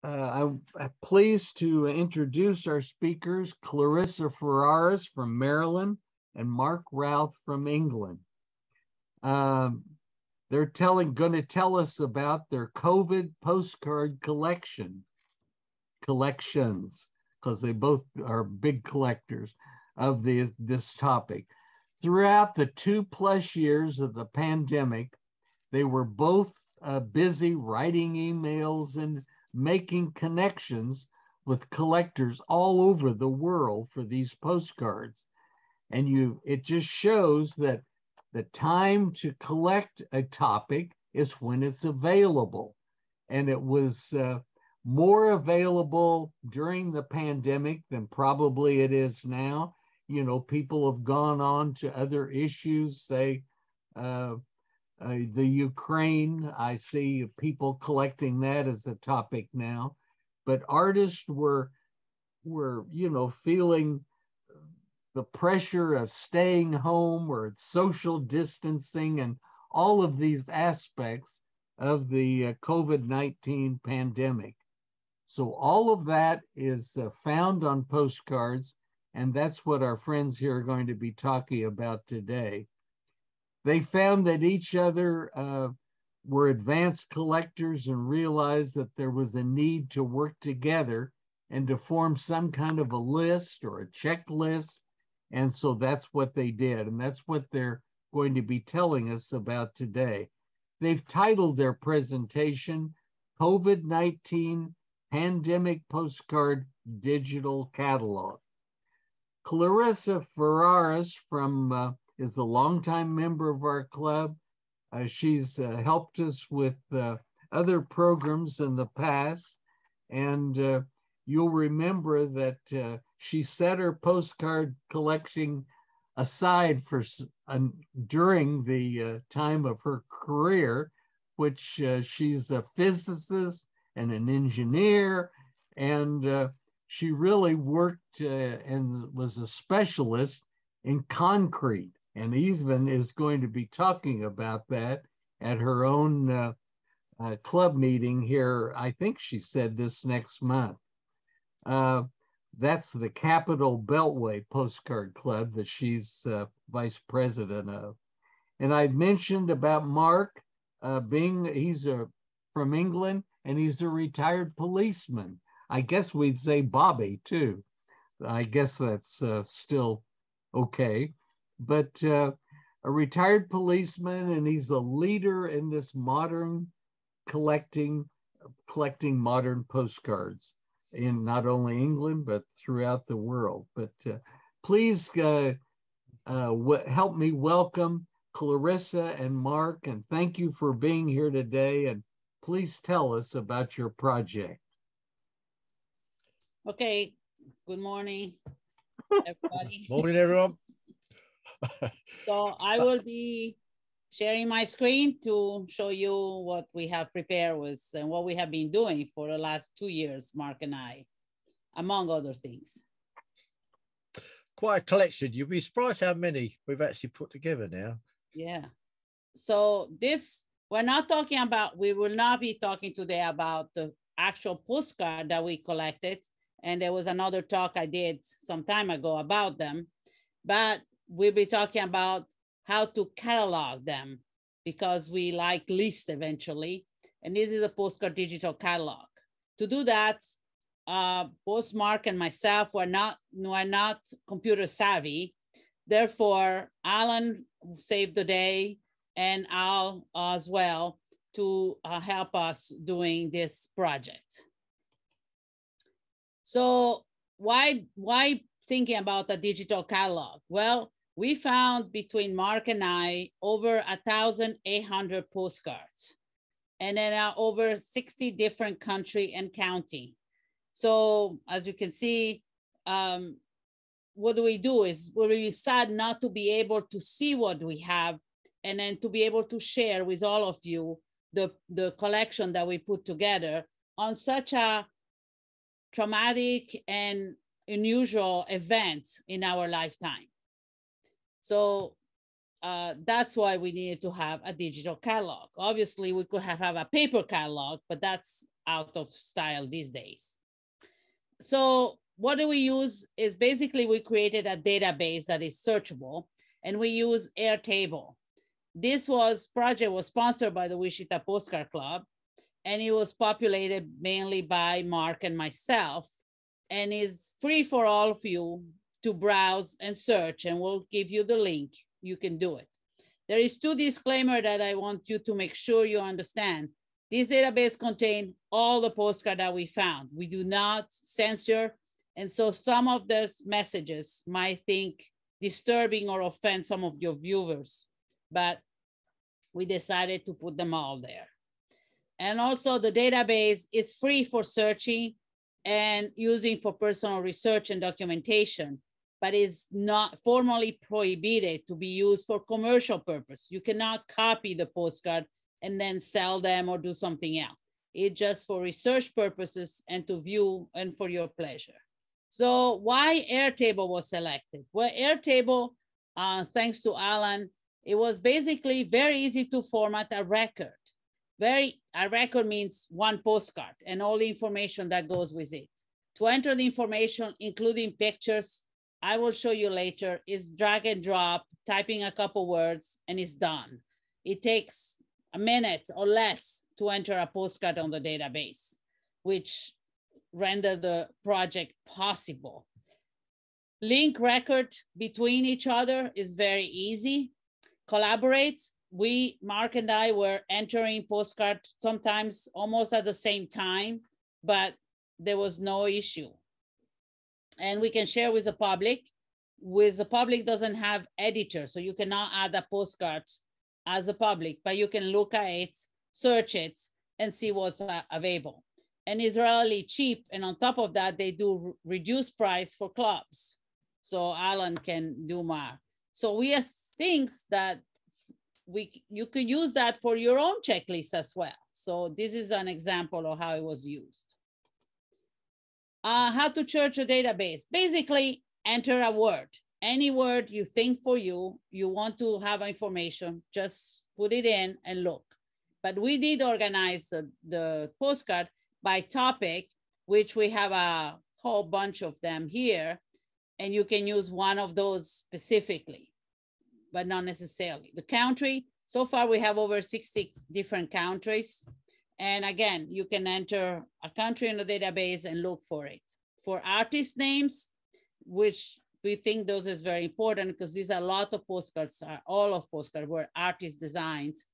I'm pleased to introduce our speakers, Clarissa Ferraris from Maryland and Mark Routh from England. Um, they're going to tell us about their COVID postcard collections, because they both are big collectors of this topic. Throughout the 2+ years of the pandemic, they were both busy writing emails and making connections with collectors all over the world for these postcards. And it just shows that the time to collect a topic is when it's available. And it was more available during the pandemic than probably it is now. You know, people have gone on to other issues, say the Ukraine. I see people collecting that as a topic now. But artists were feeling the pressure of staying home or social distancing and all of these aspects of the COVID-19 pandemic. So all of that is found on postcards, and that's what our friends here are going to be talking about today. They found that each other were advanced collectors and realized that there was a need to work together and to form some kind of a list or a checklist. And so that's what they did. And that's what they're going to be telling us about today. They've titled their presentation, COVID-19 Pandemic Postcard Digital Catalog. Clarissa Ferraris is a longtime member of our club. She's helped us with other programs in the past. And you'll remember that she set her postcard collection aside during the time of her career, which she's a physicist and an engineer, and she really worked and was a specialist in concrete, and even is going to be talking about that at her own club meeting here. I think she said this next month. That's the Capital Beltway Postcard Club that she's vice president of. And I mentioned about Mark he's from England, and he's a retired policeman. I guess we'd say Bobby too. I guess that's still okay. But a retired policeman, and he's a leader in this modern collecting modern postcards in not only England, but throughout the world. But please help me welcome Clarissa and Mark, and thank you for being here today. And please tell us about your project. Okay, good morning, everybody. Morning, everyone. So I will be sharing my screen to show you what we have prepared with and what we have been doing for the last 2 years, Mark and I, among other things. Quite a collection. You'll be surprised how many we've actually put together now. Yeah. So we will not be talking today about the actual postcard that we collected. And there was another talk I did some time ago about them, but we'll be talking about how to catalog them, because we like lists eventually. And this is a postcard digital catalog. To do that, both Mark and myself were not computer savvy. Therefore, Alan saved the day, and Al as well, to help us doing this project. So why thinking about a digital catalog? Well, we found between Mark and I over 1,800 postcards, and then over 60 different country and county. So as you can see, what we do is we decide not to be able to see what we have, and then to be able to share with all of you the collection that we put together on such a traumatic and unusual event in our lifetime. So that's why we needed to have a digital catalog. Obviously, we could have a paper catalog, but that's out of style these days. So what do we use is basically we created a database that is searchable, and we use Airtable. This project was sponsored by the Wichita Postcard Club, and it was populated mainly by Mark and myself, and is free for all of you to browse and search, and we'll give you the link. You can do it. There is 2 disclaimers that I want you to make sure you understand. This database contains all the postcards that we found. We do not censor, and so some of those messages might think disturbing or offend some of your viewers, but we decided to put them all there. And also the database is free for searching and using for personal research and documentation, but is not formally prohibited to be used for commercial purpose. You cannot copy the postcard and then sell them or do something else. It's just for research purposes and to view and for your pleasure. So why Airtable was selected? Well, Airtable, thanks to Alan, it was basically very easy to format a record. A record means one postcard and all the information that goes with it. To enter the information, including pictures, I will show you later, is drag and drop, typing a couple words, and it's done. It takes a minute or less to enter a postcard on the database, which render the project possible. Link record between each other is very easy. Collaborate. Mark and I were entering postcard sometimes almost at the same time, but there was no issue. And we can share with the public. The public doesn't have editor, so you cannot add a postcard as a public, but you can look at it, search it, and see what's available. And it's relatively cheap. And on top of that, they do reduced price for clubs. So Alan can do more. So we have things that you could use that for your own checklist as well. So this is an example of how it was used. How to search a database. Basically, enter a word. Any word you think for you want to have information, just put it in and look. But we did organize the postcard by topic, which we have a whole bunch of them here. And you can use one of those specifically, but not necessarily. The country, so far we have over 60 different countries. And again, you can enter a country in the database and look for it. For artist names, which we think those is very important because these are a lot of postcards, all of postcards were artist designs.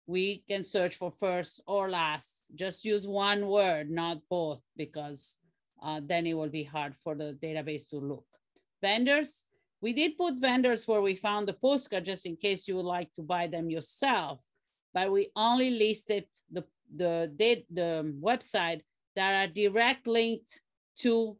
We can search for first or last. Just use one word, not both, because then it will be hard for the database to look. Vendors, we did put vendors where we found the postcard just in case you would like to buy them yourself, but we only listed the website that are direct linked to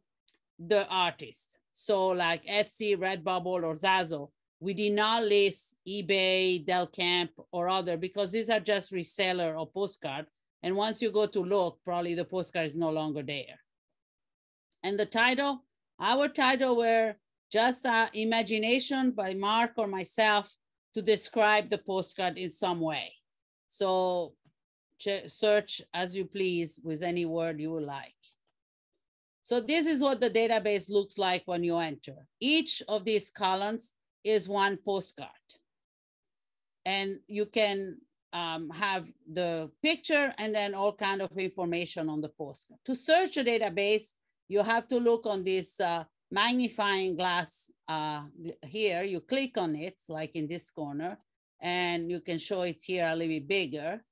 the artist. So like Etsy, Redbubble, or Zazzle. We did not list eBay, Del Camp, or other because these are just reseller or postcard. And once you go to look, probably the postcard is no longer there. And the title, our title were just imagination by Mark or myself to describe the postcard in some way. So search as you please with any word you would like. So this is what the database looks like when you enter. Each of these columns is one postcard. And you can have the picture and then all kind of information on the postcard. To search a database, you have to look on this magnifying glass here. You click on it, like in this corner, and you can show it here a little bit bigger.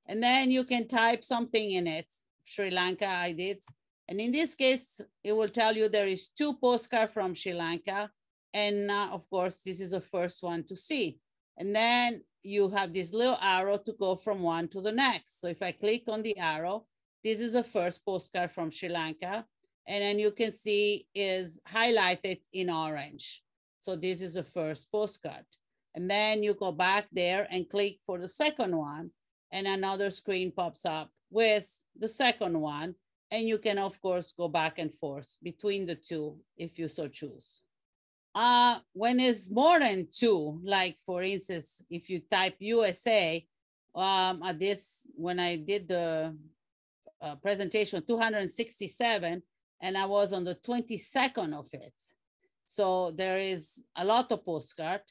And then you can type something in it. Sri Lanka, I did. And in this case, it will tell you there is 2 postcards from Sri Lanka. And of course, this is the first one to see. And then you have this little arrow to go from one to the next. So if I click on the arrow, this is the first postcard from Sri Lanka. And then you can see is highlighted in orange. So this is the first postcard. And then you go back there and click for the second one. And another screen pops up with the second one. And you can, of course, go back and forth between the two if you so choose. When it's more than 2, like for instance, if you type USA, when I did the presentation 267, and I was on the 22nd of it. So there is a lot of postcard.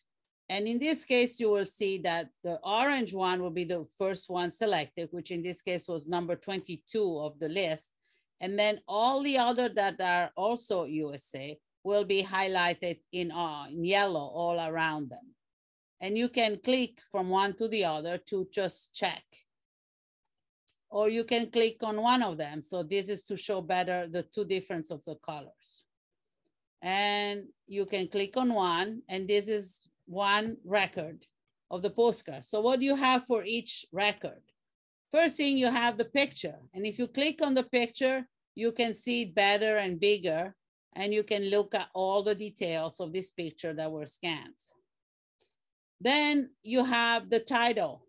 And in this case, you will see that the orange one will be the first one selected, which in this case was number 22 of the list. And then all the other that are also USA will be highlighted in yellow all around them. And you can click from one to the other to just check. Or you can click on one of them. So this is to show better the two difference of the colors. And you can click on one, and this is one record of the postcard. So what do you have for each record? First thing, you have the picture. And if you click on the picture, you can see it better and bigger, and you can look at all the details of this picture that were scanned. Then you have the title.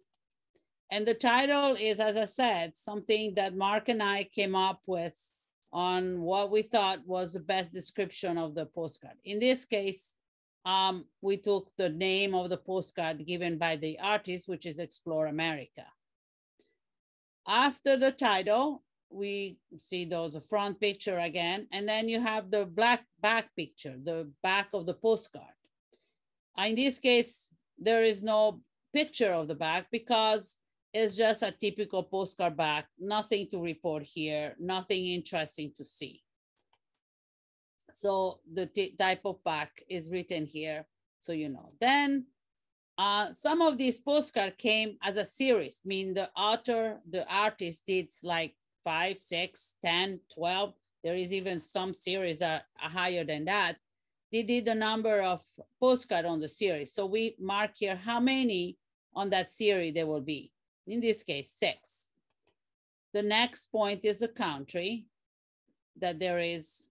And the title is, as I said, something that Mark and I came up with on what we thought was the best description of the postcard. In this case, we took the name of the postcard given by the artist, which is Explore America. After the title, we see those the front picture again, and then you have the black back picture, the back of the postcard. In this case, there is no picture of the back because it's just a typical postcard back, nothing to report here, nothing interesting to see. So the type of back is written here, so you know. Then some of these postcards came as a series, meaning the author, the artist did like 5, 6, 10, 12. There is even some series that are higher than that. They did a number of postcards on the series. So we mark here how many on that series there will be. In this case, 6. The next point is the country that there is.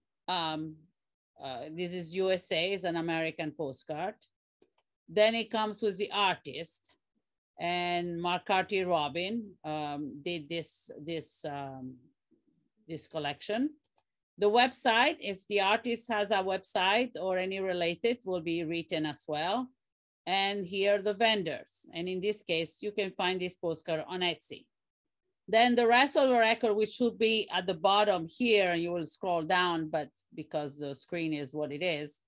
This is USA, is an American postcard. Then it comes with the artist, and McCarthy Robin did this collection. The website, if the artist has a website or any related, will be written as well. And here the vendors. And in this case, you can find this postcard on Etsy. Then the rest of the record, which should be at the bottom here, and you will scroll down, but because the screen is what it is,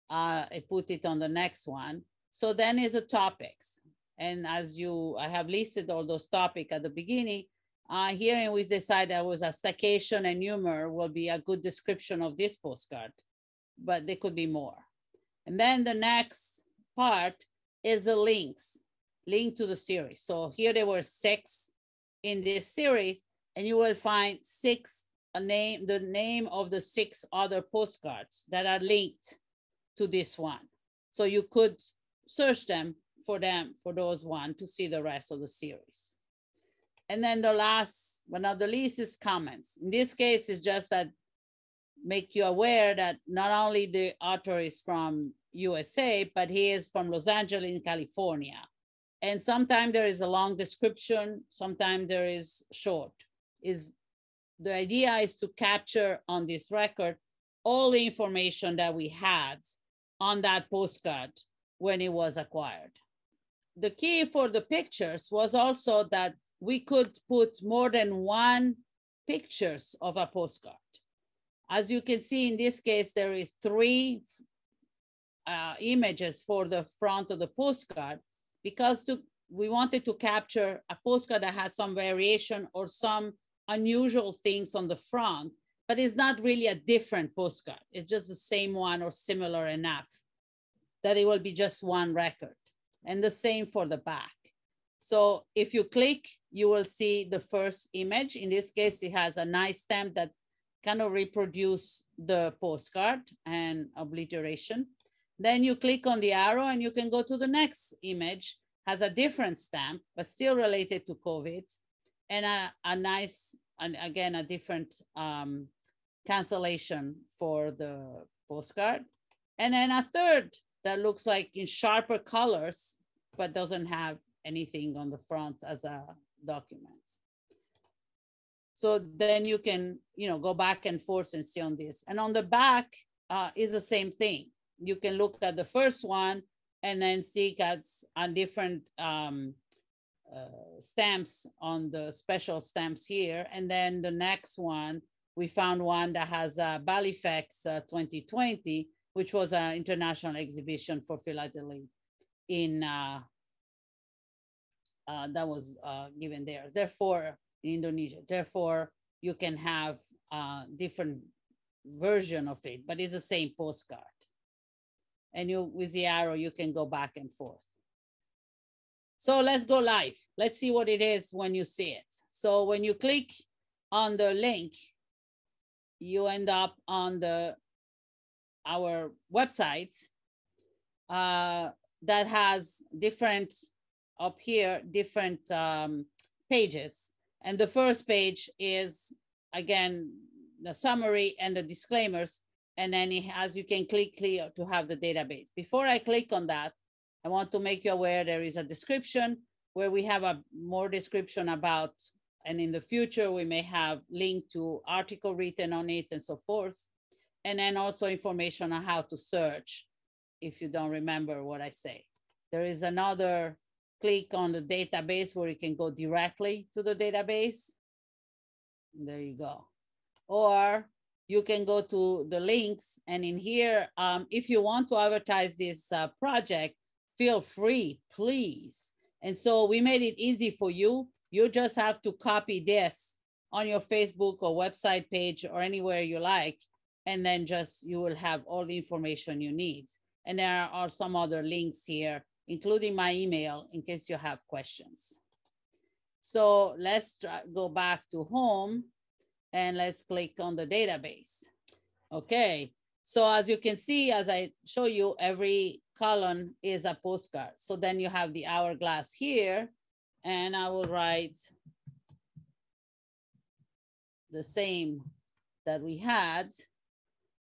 I put it on the next one. So then is the topics. And as I have listed all those topics at the beginning, here we decided there was a staycation and humor will be a good description of this postcard, but there could be more. And then the next part is the links, link to the series. So here there were 6 in this series, and you will find 6, the name of the 6 other postcards that are linked to this one. So you could search for those one to see the rest of the series. And then the last but not the least is comments. In this case, it's just that make you aware that not only the author is from USA, but he is from Los Angeles, California. And sometimes there is a long description, sometimes there is short. The idea is to capture on this record all the information that we had on that postcard when it was acquired. The key for the pictures was also that we could put more than one pictures of a postcard. As you can see in this case, there is 3 images for the front of the postcard, because we wanted to capture a postcard that has some variation or some unusual things on the front, but it's not really a different postcard. It's just the same one or similar enough that it will be just one record. And the same for the back. So if you click, you will see the first image. In this case, it has a nice stamp that kind of reproduce the postcard and obliteration. Then you click on the arrow and you can go to the next image, has a different stamp, but still related to COVID, and a nice, and again, a different cancellation for the postcard. And then a third that looks like in sharper colors, but doesn't have anything on the front as a document. So then you can, go back and forth and see on this. And on the back is the same thing. You can look at the first one and then see it's a different stamps on the special stamps here. And then the next one, we found one that has a Balifex 2020, which was an international exhibition for philately in that was given there. Therefore, in Indonesia. Therefore, you can have different version of it, but it's the same postcard. And you, with the arrow, you can go back and forth. So let's go live. Let's see what it is when you see it. So when you click on the link, you end up on our website that has different, up here, different pages. And the first page is, again, the summary and the disclaimers. And then it has, you can click here to have the database. Before I click on that, I want to make you aware there is a description where we have a more description about, and in the future, we may have link to article written on it and so forth. And then also information on how to search if you don't remember what I say. There is another click on the database where you can go directly to the database. There you go. Or you can go to the links, and in here, if you want to advertise this project, feel free, please. And so we made it easy for you. You just have to copy this on your Facebook or website page or anywhere you like, and then just, you will have all the information you need. And there are some other links here, including my email, in case you have questions. So let's go back to home and let's click on the database. Okay, so as you can see, as I show you, every column is a postcard. So then you have the hourglass here, and I will write the same that we had.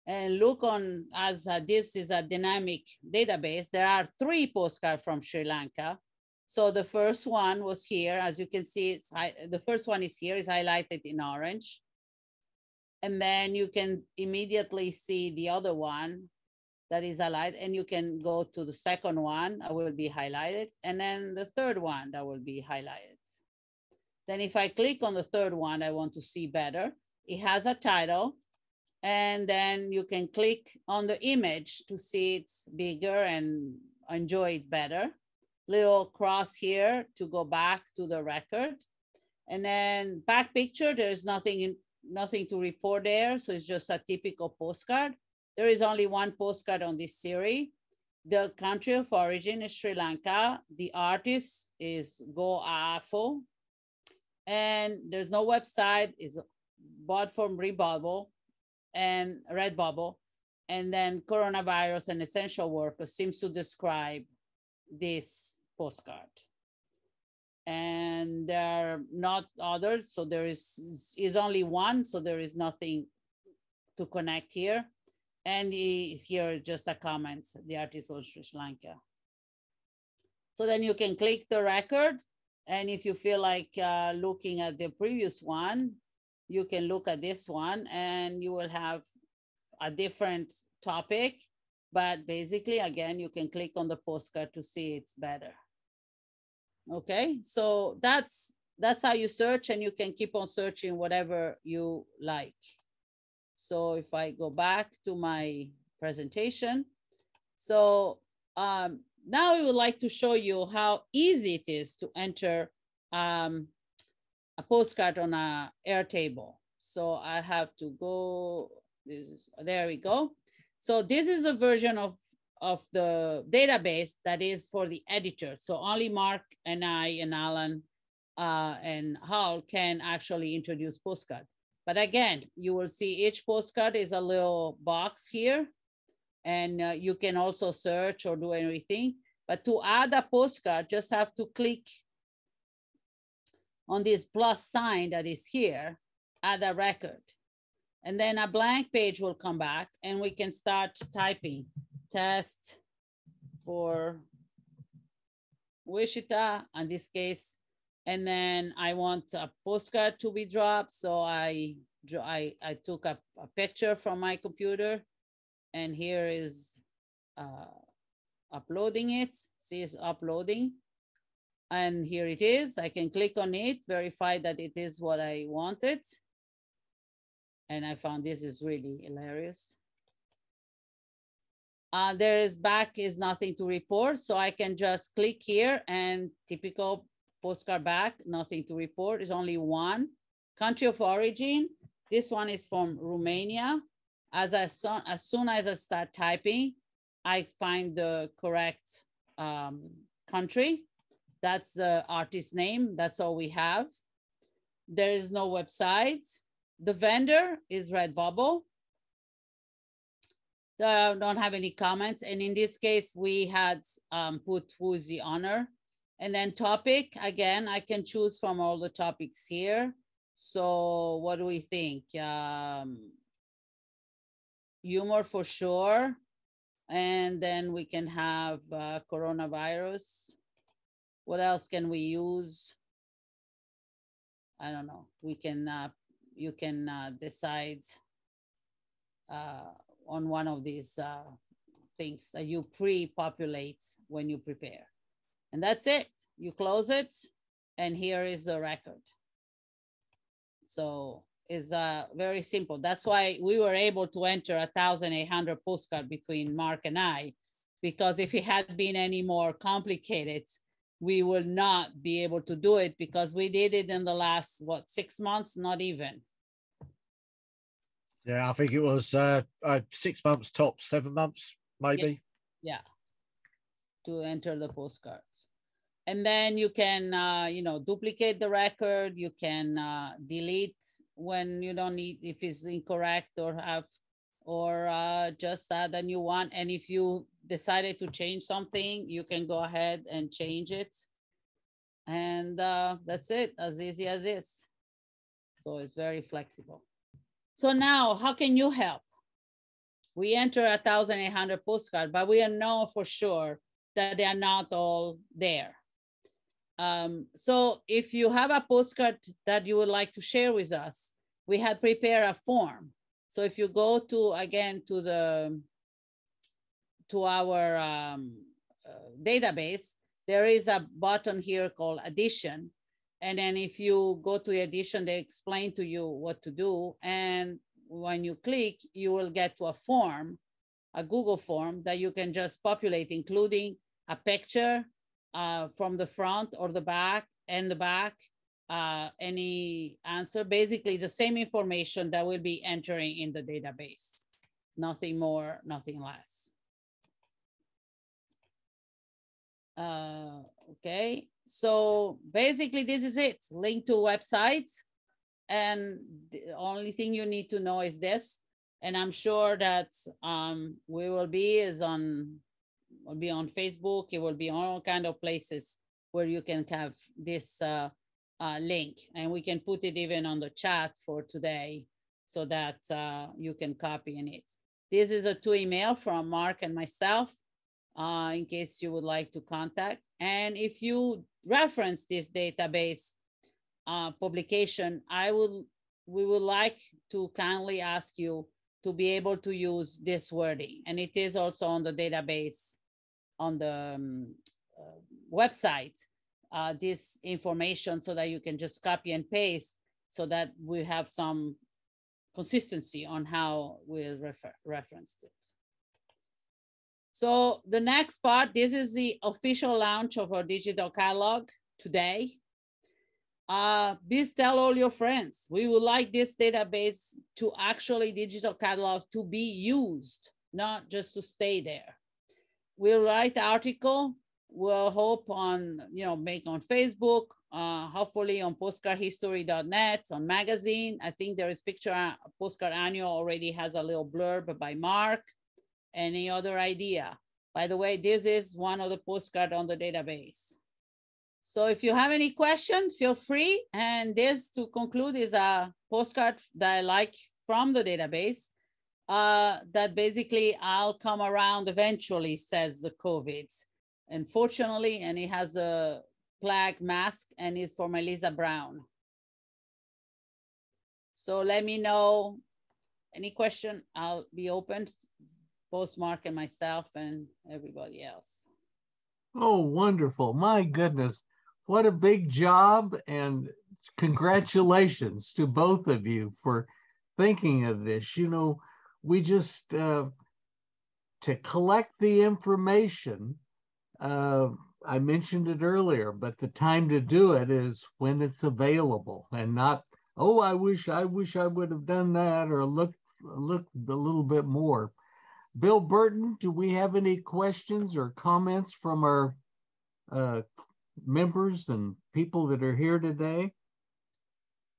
And look on, as this is a dynamic database, there are 3 postcards from Sri Lanka. So the first one was here. As you can see, it's, the first one is here, is highlighted in orange. And then you can immediately see the other one that is highlighted, and you can go to the second one that will be highlighted, and then the third one that will be highlighted. Then if I click on the third one, I want to see better. It has a title, and then you can click on the image to see it's bigger and enjoy it better. Little cross here to go back to the record. And then back picture, there's nothing to report there. So it's just a typical postcard. There is only one postcard on this series. The country of origin is Sri Lanka. The artist is Go Aafo. And there's no website. It's bought from Redbubble. And then coronavirus and essential workers seems to describe this postcard. And there are not others, so there is only one, so there is nothing to connect here. And here just a comment, the artist was Sri Lanka. So then you can click the record, and if you feel like looking at the previous one, you can look at this one, and you will have a different topic. But basically, again, you can click on the postcard to see it's better. Okay, so that's how you search, and you can keep on searching whatever you like. So if I go back to my presentation, so now we would like to show you how easy it is to enter a postcard on a Airtable. So I have to go, there we go. So this is a version of the database that is for the editor. So only Mark and I and Alan and Hal can actually introduce postcard. But again, you will see each postcard is a little box here, and you can also search or do anything. But to add a postcard, just have to click on this plus sign that is here, add a record. And then a blank page will come back, and we can start typing test for Wichita in this case. And then I want a postcard to be dropped. So I took a picture from my computer, and here is uploading it. See, it's uploading. And here it is. I can click on it, verify that it is what I wanted. And I found this is really hilarious. There is back is nothing to report. So I can just click here and typical postcard back, nothing to report. It's only one. Country of origin. This one is from Romania. As soon as I start typing, I find the correct country. That's the artist name. That's all we have. There is no website. The vendor is Redbubble. Don't have any comments. And in this case, we had put who is the owner. And then topic, again, I can choose from all the topics here. So what do we think? Humor for sure. And then we can have coronavirus. What else can we use? I don't know. We can, you can decide on one of these things that you pre-populate when you prepare. And that's it. You close it, and here is the record. So it's very simple. That's why we were able to enter 1,800 postcards between Mark and I, because if it had been any more complicated, we will not be able to do it, because we did it in the last, what, 6 months, not even. Yeah, I think it was 6 months tops, 7 months, maybe. Yeah, to enter the postcards. And then you can, you know, duplicate the record. You can delete when you don't need, if it's incorrect or have, or just add a new one. And if you decided to change something, you can go ahead and change it. And that's it, as easy as this. So it's very flexible. So now, how can you help? We enter 1,800 postcards, but we know for sure that they are not all there. So if you have a postcard that you would like to share with us, we have prepared a form. So if you go to, again, to our database, there is a button here called Addition. And then if you go to the Addition, they explain to you what to do. And when you click, you will get to a form, a Google form that you can just populate, including a picture from the front or the back, and the back, any answer, basically the same information that will be entering in the database. Nothing more, nothing less. Okay, so basically this is it. Link to websites, and the only thing you need to know is this. And I'm sure that we will be on Facebook. It will be on all kind of places where you can have this link, and we can put it even on the chat for today so that you can copy in it. This is a 2 email from Mark and myself, in case you would like to contact. And if you reference this database publication, we would like to kindly ask you to be able to use this wording. And it is also on the database, on the website, this information, so that you can just copy and paste, so that we have some consistency on how we referenced it. So the next part, this is the official launch of our digital catalog today. Please tell all your friends. We would like this database to actually, digital catalog, to be used, not just to stay there. We'll write article. We'll hope on, make on Facebook, hopefully on postcardhistory.net, on magazine. I think there is picture, Postcard Annual already has a little blurb by Mark. Any other idea? By the way, this is one of the postcards on the database. So if you have any questions, feel free. And this, to conclude, is a postcard that I like from the database, that basically I'll come around eventually, says the COVID. Unfortunately, and it has a plague mask, and it's from Elisa Brown. So let me know any question. I'll be open, both Mark and myself and everybody else. Oh, wonderful. My goodness. what a big job, and congratulations to both of you for thinking of this. You know, we just, to collect the information, I mentioned it earlier, but the time to do it is when it's available, and not, oh, I wish I would have done that, or looked a little bit more. Bill Burton, do we have any questions or comments from our members and people that are here today?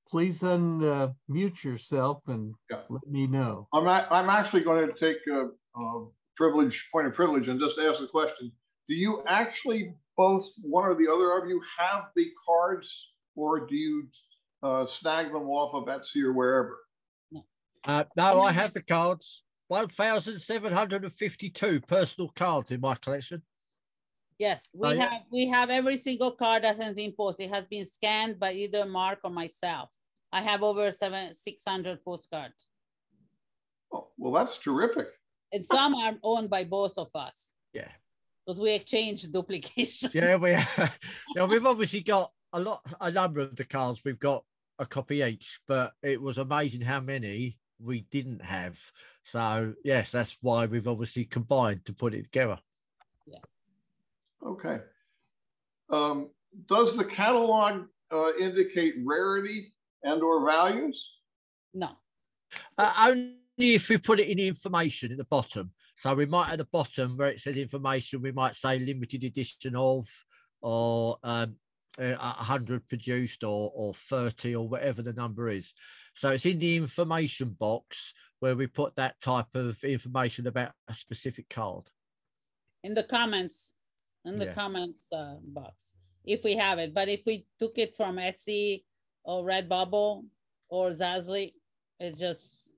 Please unmute yourself and let me know. I'm actually going to take a point of privilege and just ask a question. Do you actually, both one or the other of you, have the cards, or do you snag them off of Etsy or wherever? No, I have the cards. 1,752 personal cards in my collection. Yes, we have every single card that has been posted. It has been scanned by either Mark or myself. I have over 600 postcards. Oh, well, that's terrific. And some are owned by both of us. Yeah. Because we exchange duplication. Yeah, we've obviously got a number of the cards. We've got a copy each, but it was amazing how many we didn't have. So yes, that's why we've obviously combined to put it together. Yeah. Okay. Does the catalog indicate rarity and or values? No. Only if we put it in the information at the bottom. So we might at the bottom where it says information, we might say limited edition of, or 100 produced, or 30, or whatever the number is. So it's in the information box where we put that type of information about a specific card. In the comments, box, if we have it. But if we took it from Etsy or Redbubble or Zazzly, it just...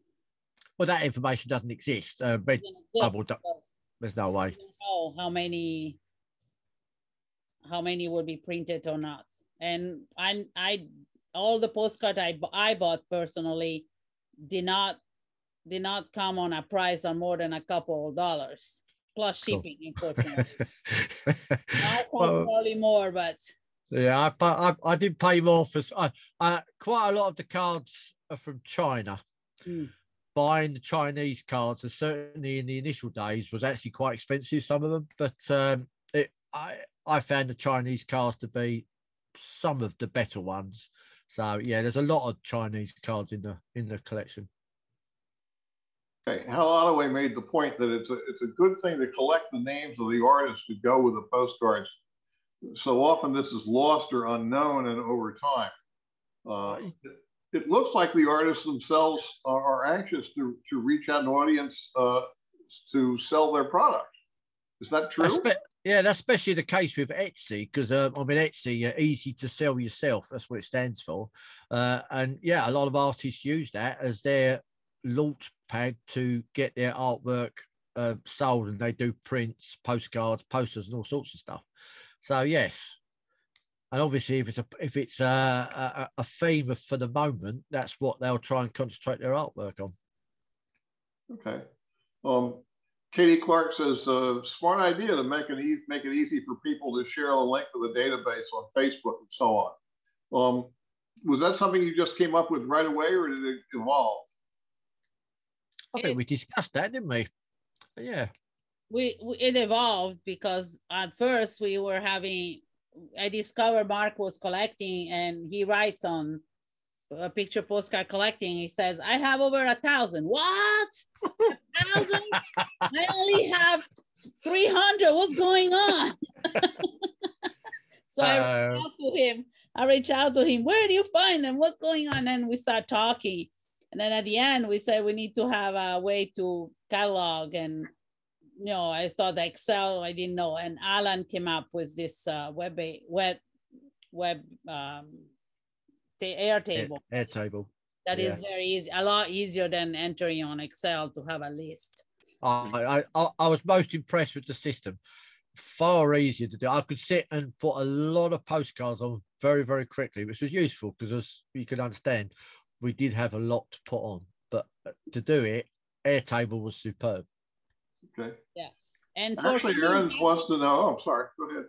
Well, that information doesn't exist. Redbubble, there's no way. Know how many would be printed or not. And I all the postcards I bought personally did not come on a price on more than a couple of dollars plus shipping, unfortunately. I cost probably more, but yeah, I did pay more for quite a lot of the cards are from China. Buying the Chinese cards, and certainly in the initial days, was actually quite expensive, some of them, but I found the Chinese cards to be some of the better ones. So yeah, there's a lot of Chinese cards in the collection. Okay, Hal Ottaway made the point that it's a good thing to collect the names of the artists to go with the postcards. So often this is lost or unknown, and over time. It looks like the artists themselves are anxious to reach out an audience to sell their product. Is that true? Yeah, that's especially the case with Etsy, because Etsy, easy to sell yourself. That's what it stands for. And yeah, a lot of artists use that as their launch pad to get their artwork sold, and they do prints, postcards, posters, and all sorts of stuff. So yes. And obviously, if it's a theme for the moment, that's what they'll try and concentrate their artwork on. Okay. Katie Clark says, smart idea to make it easy for people to share a link to the database on Facebook and so on. Was that something you just came up with right away, or did it evolve? I think we discussed that, didn't we? But yeah. It evolved because at first we were having... I discovered Mark was collecting, and he writes on a picture postcard collecting. He says, I have over 1,000. What? 1,000? I only have 300. What's going on? So I reached out to him. Where do you find them? What's going on? And we start talking. And then at the end, we said we need to have a way to catalog. And I thought Excel, I didn't know. And Alan came up with this Airtable. Airtable. That is very easy, a lot easier than entering on Excel to have a list. I was most impressed with the system. Far easier to do. I could sit and put a lot of postcards on very, very quickly, which was useful because, as you could understand, we did have a lot to put on. But to do it, Airtable was superb. Okay. Yeah. And actually, Aaron wants to know. Oh, I'm sorry. Go ahead.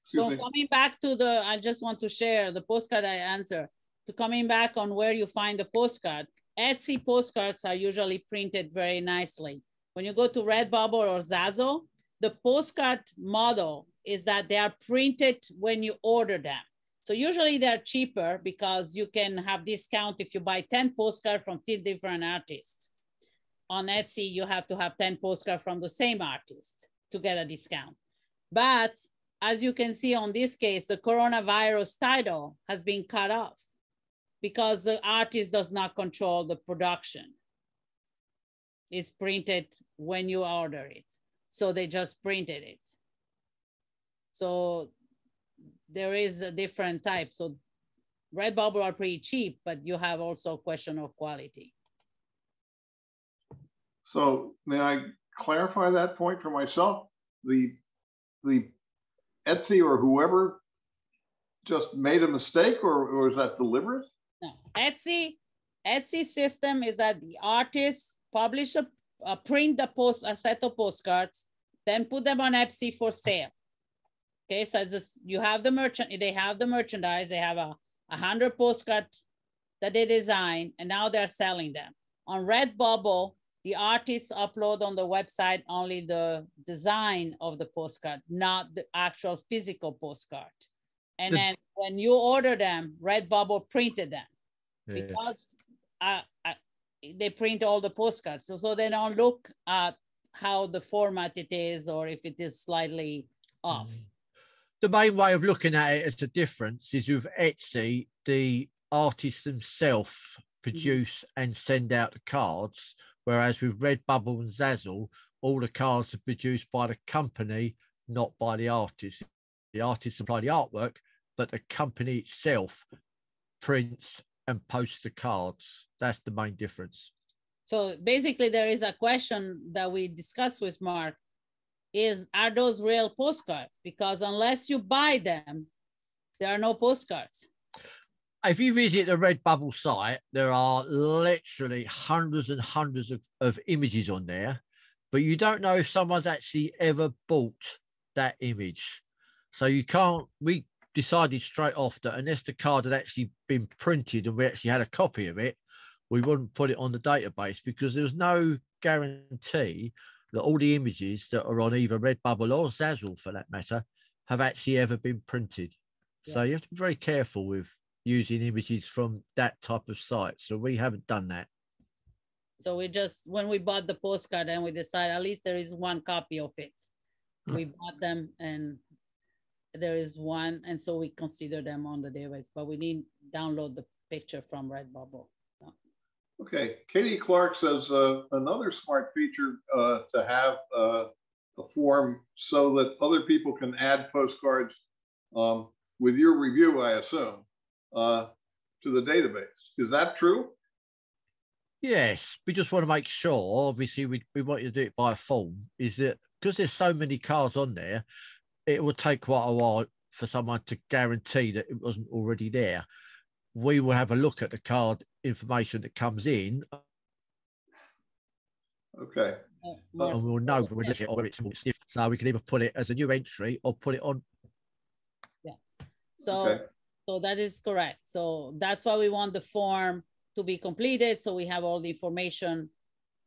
So coming back to the, I just want to share the postcard I answer. To coming back on where you find the postcard, Etsy postcards are usually printed very nicely. When you go to Redbubble or Zazzle, the postcard model is that they are printed when you order them. So usually they're cheaper because you can have discount if you buy 10 postcards from 10 different artists. On Etsy, you have to have 10 postcards from the same artist to get a discount. But as you can see on this case, the coronavirus title has been cut off because the artist does not control the production. It's printed when you order it. So they just printed it. So there is a different type. So Redbubble are pretty cheap, but you have also a question of quality. So may I clarify that point for myself? The Etsy or whoever just made a mistake, or is that deliberate? No, Etsy system is that the artists publish print a set of postcards, then put them on Etsy for sale. Okay, so just you have the merchant, they have the merchandise, they have 100 postcards that they design, and now they're selling them. On Redbubble, the artists upload on the website only the design of the postcard, not the actual physical postcard. And then when you order them, Redbubble printed them because they print all the postcards. So they don't look at how the format it is or if it is slightly off. The main way of looking at it as a difference is with Etsy, the artists themselves produce and send out the cards. Whereas with Redbubble and Zazzle, all the cards are produced by the company, not by the artist. The artists supply the artwork, but the company itself prints and posts the cards. That's the main difference. So basically there is a question that we discussed with Mark are those real postcards? Because unless you buy them, there are no postcards. If you visit the Redbubble site, there are literally hundreds and hundreds of images on there, but you don't know if someone's actually ever bought that image. So you can't, we decided straight off that unless the card had actually been printed and we actually had a copy of it, we wouldn't put it on the database because there's no guarantee that all the images that are on either Redbubble or Zazzle, for that matter, have actually ever been printed. Yeah. So you have to be very careful with using images from that type of site. So we haven't done that. So we just, when we bought the postcard and we decided at least there is one copy of it. We bought them and there is one. And so we consider them on the database, but we need to download the picture from Redbubble. So. Okay, Katie Clark says another smart feature to have the form so that other people can add postcards with your review, I assume, to the database. Is that true? Yes, we just want to make sure, obviously we want you to do it by a form, is that because there's so many cards on there, it will take quite a while for someone to guarantee that it wasn't already there. We will have a look at the card information that comes in. Okay. And we'll know when it's or it's stiff. So we can either put it as a new entry or put it on. Yeah. So that is correct. So that's why we want the form to be completed. So we have all the information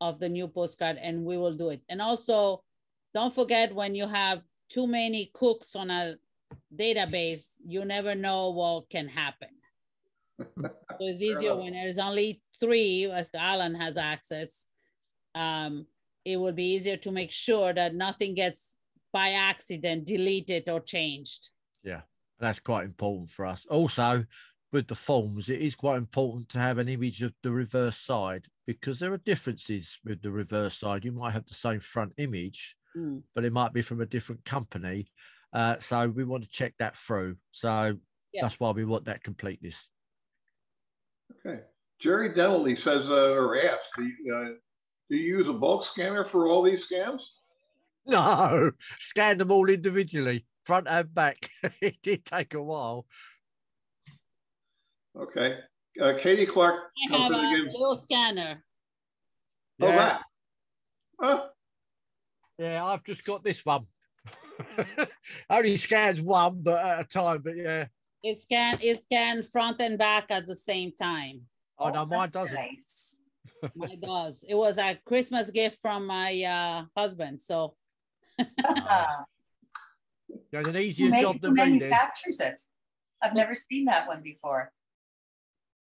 of the new postcard and we will do it. And also don't forget when you have too many cooks on a database, you never know what can happen. So it's easier when there's only 3, as Alan has access. It will be easier to make sure that nothing gets by accident deleted or changed. Yeah, that's quite important for us. Also, with the forms, it is quite important to have an image of the reverse side because there are differences with the reverse side. You might have the same front image, but it might be from a different company. So we want to check that through. So that's why we want that completeness. Okay. Jerry Denley says, or asked, do you use a bulk scanner for all these scans? No, scan them all individually, front and back. It did take a while. Okay. Katie Clark. I have a little scanner. Oh, that. Huh? Yeah, I've just got this one. Only scans one, but at a time. But yeah, it scanned front and back at the same time. oh no, mine that's doesn't. nice. Mine does. It was a Christmas gift from my husband. So You had an Who easier job than me then. manufactures it? I've never seen that one before.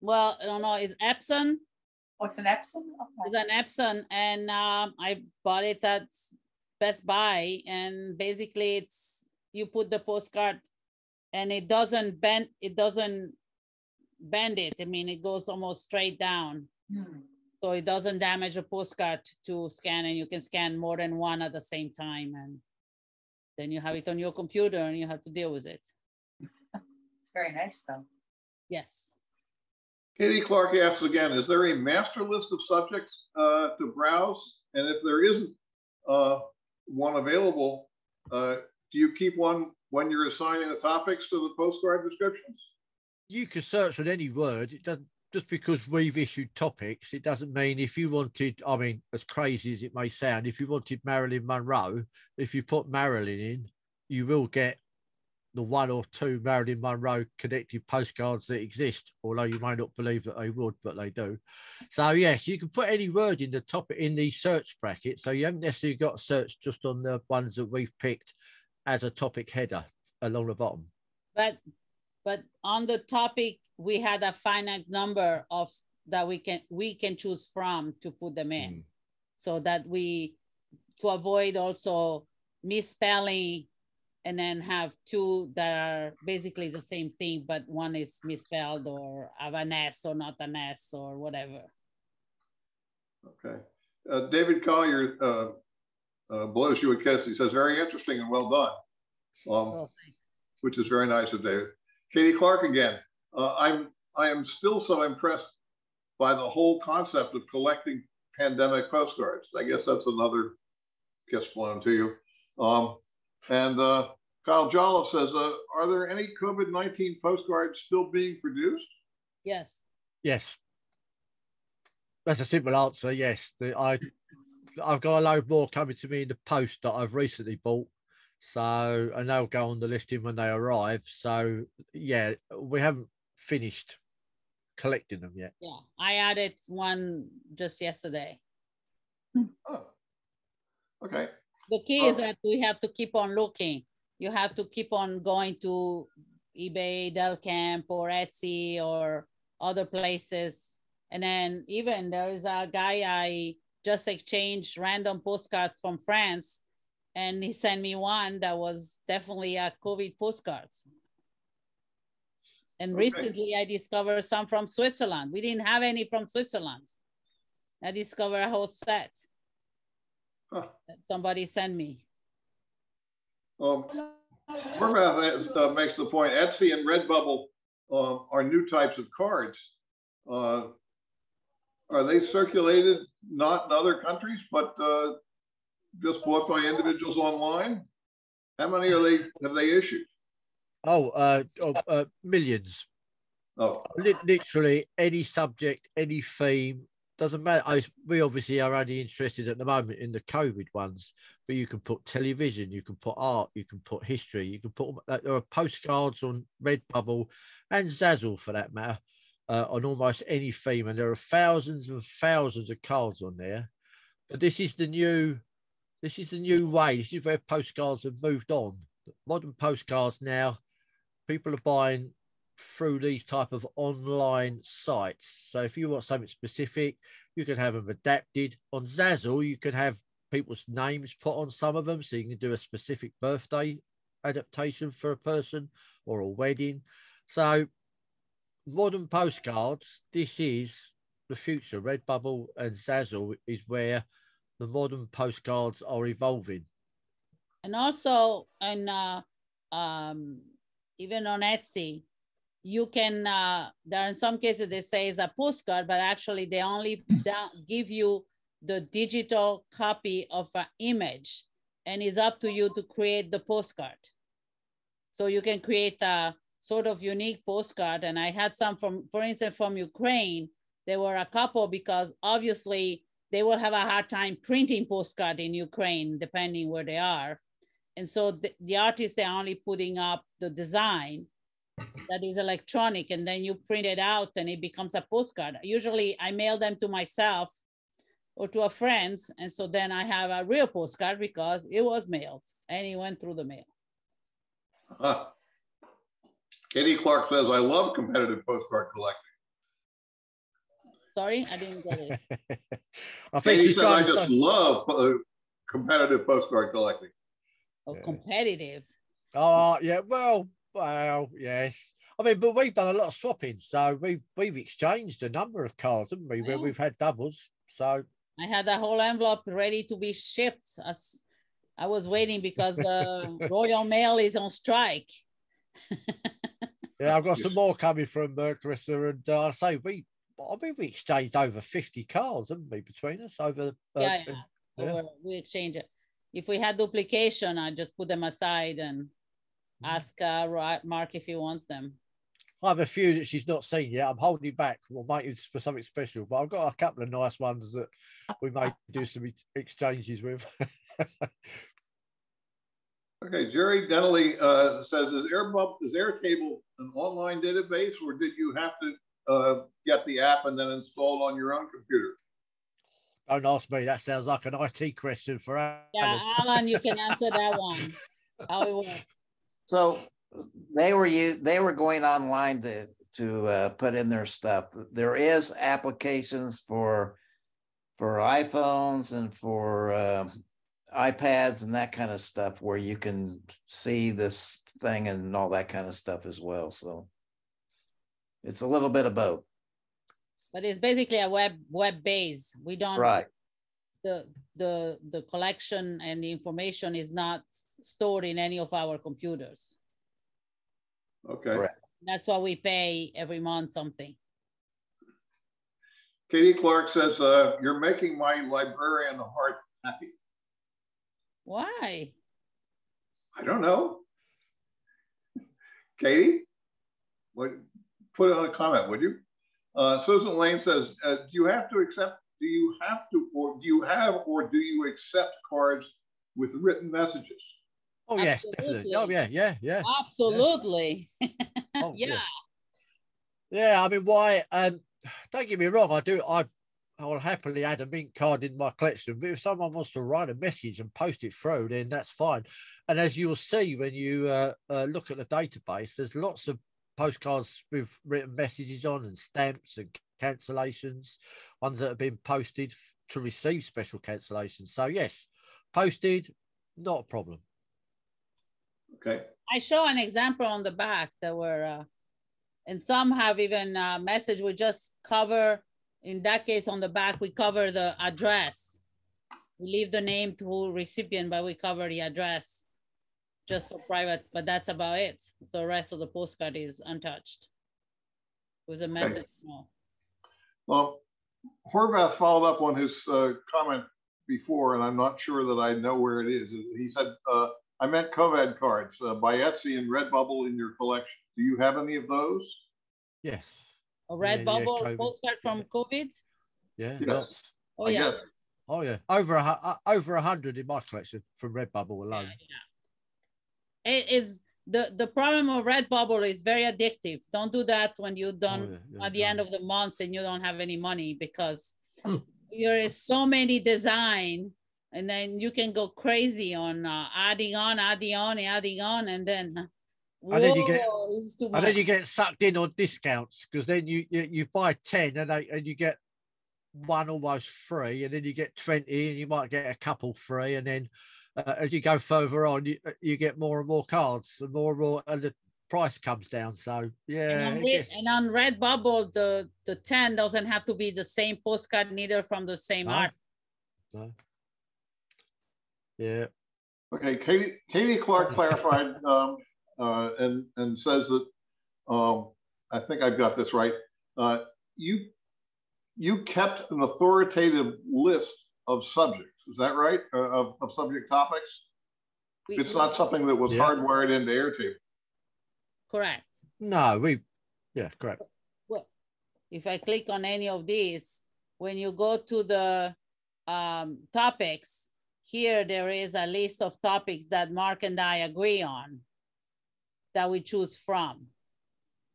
well, I don't know, it's Epson. What's an Epson? It's an Epson, and I bought it at Best Buy, and basically it's you put the postcard and it doesn't bend it. I mean, it goes almost straight down. So it doesn't damage a postcard to scan, and you can scan more than one at the same time, and then you have it on your computer and you have to deal with it. It's very nice though. Yes. Katie Clark asks again, is there a master list of subjects to browse? And if there isn't one available, do you keep one when you're assigning the topics to the postcard descriptions? You can search on any word. It doesn't, just because we've issued topics, it doesn't mean if you wanted, I mean, as crazy as it may sound, if you wanted Marilyn Monroe, if you put Marilyn in, you will get the one or two Marilyn Monroe connected postcards that exist, although you may not believe that they would, but they do. So yes, you can put any word in the topic in the search bracket. So you haven't necessarily got to search just on the ones that we've picked as a topic header along the bottom. But on the topic, we had a finite number of that we can choose from to put them in, so that to avoid also misspelling, and then have two that are basically the same thing, but one is misspelled or have an S or not an S or whatever. Okay. David Collier blows you a kiss. He says, very interesting and well done, which is very nice of David. Katie Clark again. I am still so impressed by the whole concept of collecting pandemic postcards. I guess that's another kiss blown to you. Kyle Jolliffe says, are there any COVID-19 postcards still being produced? Yes. Yes. That's a simple answer. Yes. I've got a load more coming to me in the post that I've recently bought. So, and they'll go on the listing when they arrive. So yeah, we haven't finished collecting them yet. Yeah. I added one just yesterday. Oh, okay. The key is that we have to keep on looking. You have to keep on going to eBay, Del Camp, or Etsy, or other places. And then even there is a guy I just exchanged random postcards from France, and he sent me one that was definitely a COVID postcards. And recently I discovered some from Switzerland. We didn't have any from Switzerland. I discovered a whole set that somebody sent me. Horvath makes the point, Etsy and Redbubble are new types of cards. Are they circulated not in other countries, but just bought by individuals online? How many have they issued? Millions. Oh, literally any subject, any theme, doesn't matter. We obviously are only interested at the moment in the COVID ones, but you can put television, you can put art, you can put history, you can put, there are postcards on Redbubble and Zazzle for that matter, on almost any theme, and there are thousands and thousands of cards on there. But this is the new way. This is where postcards have moved on. Modern postcards now, people are buying through these type of online sites. So if you want something specific, you can have them adapted. On Zazzle, you can have people's names put on some of them, so you can do a specific birthday adaptation for a person or a wedding. So modern postcards, this is the future. Redbubble and Zazzle is where the modern postcards are evolving. And also, and even on Etsy, you can, there are in some cases they say it's a postcard, but actually they only give you the digital copy of an image, and it's up to you to create the postcard. So you can create a sort of unique postcard. And I had some from, for instance, from Ukraine. There were a couple because obviously they will have a hard time printing postcard in Ukraine, depending where they are. And so the artists are only putting up the design that is electronic, and then you print it out and it becomes a postcard. Usually I mail them to myself or to a friend. And so then I have a real postcard because it was mailed and it went through the mail. Katie Clark says, I love competitive postcard collecting. Sorry, I didn't get it. I think Katie said, I just love competitive postcard collecting. Oh, yeah. Competitive. Oh, yeah, well, yes. I mean, but we've done a lot of swapping. So we've exchanged a number of cards, haven't we, where we've had doubles. So I had that whole envelope ready to be shipped. I was waiting because Royal Mail is on strike. Yeah, I've got some more coming from Clarissa, and I say we exchanged over 50 cards, haven't we, between us over? We exchange it. If we had duplication, I just put them aside and ask Mark if he wants them. I have a few that she's not seen yet. I'm holding back. We'll make it for something special, but I've got a couple of nice ones that we may do some exchanges with. Okay, Jerry Denley says, is Airtable an online database, or did you have to get the app and then install it on your own computer? Don't ask me. That sounds like an IT question for Alan. Yeah, Alan, you can answer that one. How it works. So they were going online to put in their stuff. There is applications for iPhones and for iPads and that kind of stuff where you can see this thing and all that kind of stuff as well. So it's a little bit of both. But it's basically a web base. We don't the collection and the information is not stored in any of our computers. Okay. Correct. That's why we pay every month something. Katie Clark says, you're making my librarian heart happy. Why? I don't know. Katie, put on a comment, would you? Susan Lane says, do you have or do you accept cards with written messages? Oh, yes, definitely. Oh, yeah. Absolutely. Oh, yeah. Yeah, I mean, why? Don't get me wrong. I'll happily add a mint card in my collection, but if someone wants to write a message and post it through, then that's fine. And as you'll see when you look at the database, there's lots of postcards with written messages on and stamps and cancellations, ones that have been posted to receive special cancellations. So yes, posted, not a problem. Okay. I show an example on the back that were, and some have even message. We just cover, in that case on the back, we cover the address. We leave the name to recipient, but we cover the address just for private, but that's about it. So the rest of the postcard is untouched. It was a message. Okay. Well, Horvath followed up on his comment before, and I'm not sure that I know where it is. He said, I meant COVID cards by Etsy and Redbubble in your collection. Do you have any of those? Yes. A Redbubble postcard from COVID? Yeah, yes. Lots. Oh, yeah. Guess. Oh, yeah. Over 100 in my collection from Redbubble alone. Yeah. It is the problem of Redbubble is very addictive. Don't do that when you're done at the end of the month and you don't have any money, because there is so many design, and then you can go crazy on adding on, and then you get sucked in on discounts, because then you buy 10 and you get one almost free, and then you get 20 and you might get a couple free, and then as you go further on, you get more and more cards, and more, and the price comes down. So yeah. And on Redbubble, the 10 doesn't have to be the same postcard, neither from the same art. No. Yeah. Okay, Katie Clark clarified and says that I think I've got this right. You kept an authoritative list of subjects. Is that right? Of subject topics? It's not something that was hardwired into Airtable. Correct. No, correct. Well, if I click on any of these, when you go to the topics, here there is a list of topics that Mark and I agree on that we choose from.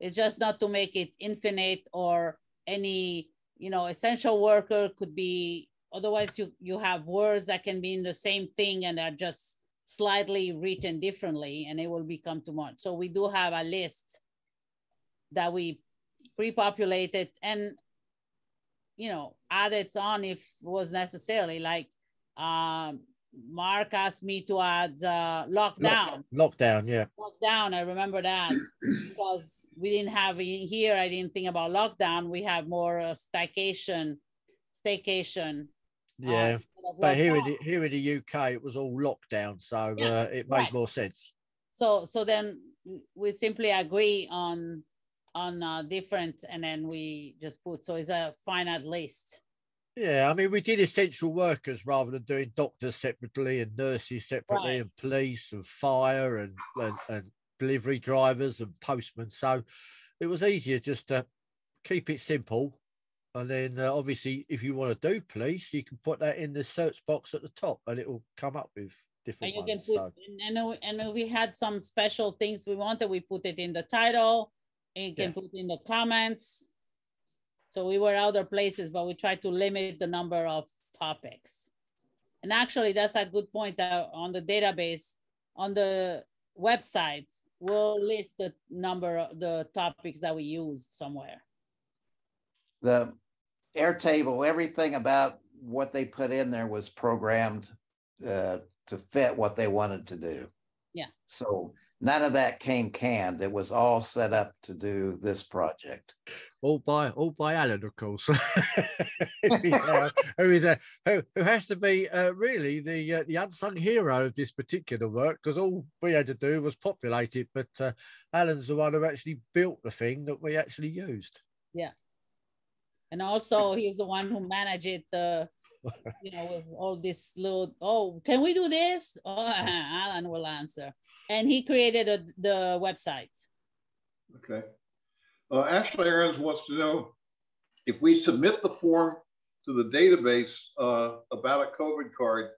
It's just not to make it infinite or any, you know, essential worker could be, otherwise you have words that can be in the same thing and are just slightly written differently and it will become too much. So we do have a list that we pre-populated and, you know, added on if was necessary. Like Mark asked me to add lockdown. Lockdown, yeah. Lockdown, I remember that because we didn't have in here, I didn't think about lockdown. We have more staycation. Yeah, but here in the UK, it was all lockdown, so yeah, it made more sense. So then we simply agree on different, and then we just put, so it's a finite list. Yeah, I mean, we did essential workers rather than doing doctors separately and nurses separately and police and fire and delivery drivers and postmen. So it was easier just to keep it simple. And then obviously, if you want to do police, you can put that in the search box at the top and it will come up with different ones. And you can put, and we had some special things we wanted, we put it in the title, and you can put in the comments. So we were other places, but we tried to limit the number of topics. And actually, that's a good point that on the database, on the website, we'll list the number of the topics that we use somewhere. The Airtable, everything about what they put in there was programmed to fit what they wanted to do. Yeah. So none of that came canned. It was all set up to do this project. All by Alan, of course, who has to be really the unsung hero of this particular work, because all we had to do was populate it. But Alan's the one who actually built the thing that we actually used. Yeah. And also, he's the one who managed it, you know, with all this little, oh, can we do this? Oh, Alan will answer. And he created the website. Okay. Ashley Aarons wants to know if we submit the form to the database about a COVID card,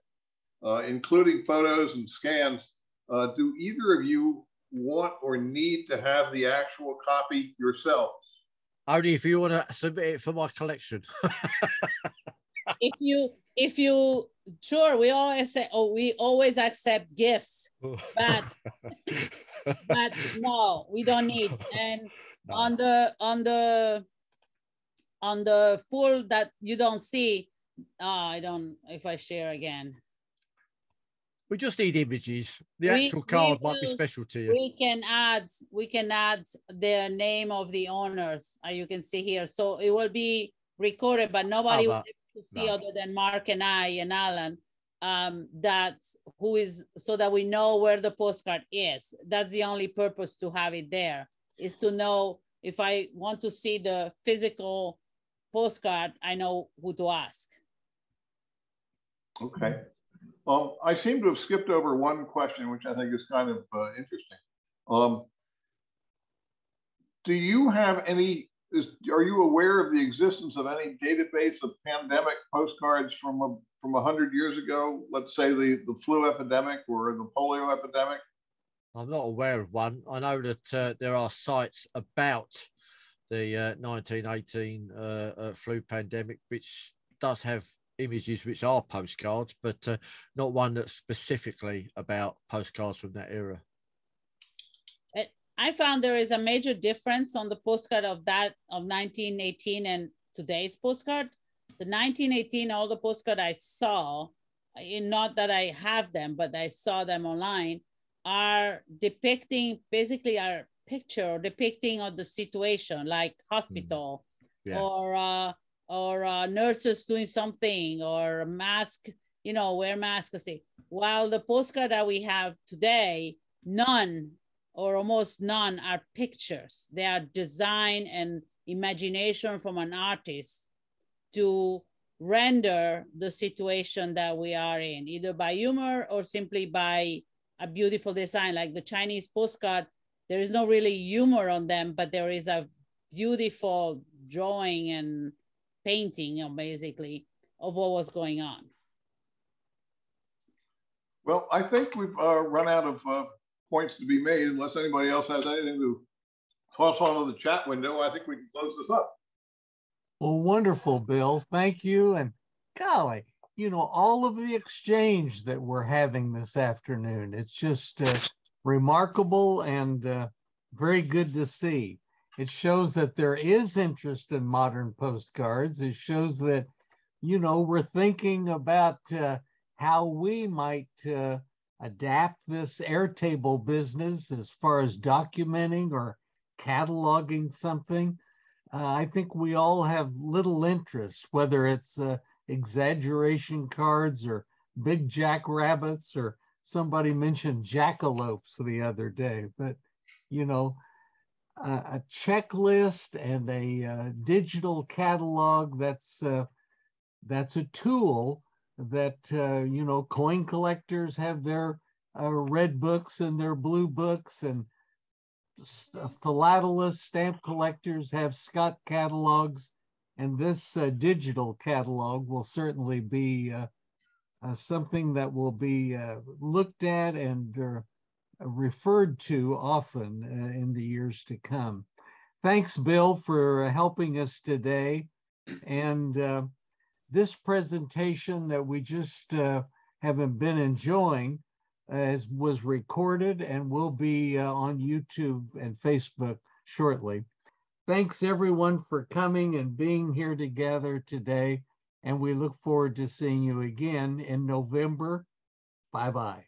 including photos and scans, do either of you want or need to have the actual copy yourselves? Only if you want to submit it for my collection. if you sure, we always say, oh, we always accept gifts, but no, we don't need. And no. on the full that you don't see, I don't, if I share again. We just need images. The actual card might be special to you. We can add the name of the owners, you can see here. So it will be recorded, but nobody will be able to see other than Mark and I and Alan, so that we know where the postcard is. That's the only purpose to have it there, is to know if I want to see the physical postcard, I know who to ask. Okay. I seem to have skipped over one question, which I think is kind of interesting. Do you have any, are you aware of the existence of any database of pandemic postcards from 100 years ago? Let's say the flu epidemic or the polio epidemic? I'm not aware of one. I know that there are sites about the 1918 flu pandemic, which does have images which are postcards, but not one that's specifically about postcards from that era. I found there is a major difference on the postcard of 1918 and today's postcard. The 1918, all the postcard I saw, not that I have them, but I saw them online, are depicting basically our picture or depicting of the situation, like hospital or nurses doing something, or mask, you know, wear masks. While the postcard that we have today, none or almost none are pictures. They are design and imagination from an artist to render the situation that we are in, either by humor or simply by a beautiful design. Like the Chinese postcard, there is no really humor on them, but there is a beautiful drawing and painting, basically, of what was going on. Well, I think we've run out of points to be made. Unless anybody else has anything to toss onto the chat window, I think we can close this up. Well, wonderful, Bill. Thank you. And golly, you know, all of the exchange that we're having this afternoon, it's just remarkable and very good to see. It shows that there is interest in modern postcards. It shows that, you know, we're thinking about how we might adapt this Airtable business as far as documenting or cataloging something. I think we all have little interest, whether it's exaggeration cards or big jackrabbits, or somebody mentioned jackalopes the other day. But, you know, a checklist and a digital catalog, that's a tool that, you know, coin collectors have their red books and their blue books, and philatelist stamp collectors have Scott catalogs, and this digital catalog will certainly be something that will be looked at and referred to often in the years to come. Thanks, Bill, for helping us today. And this presentation that we just have been enjoying was recorded and will be on YouTube and Facebook shortly. Thanks everyone for coming and being here together today. And we look forward to seeing you again in November. Bye-bye.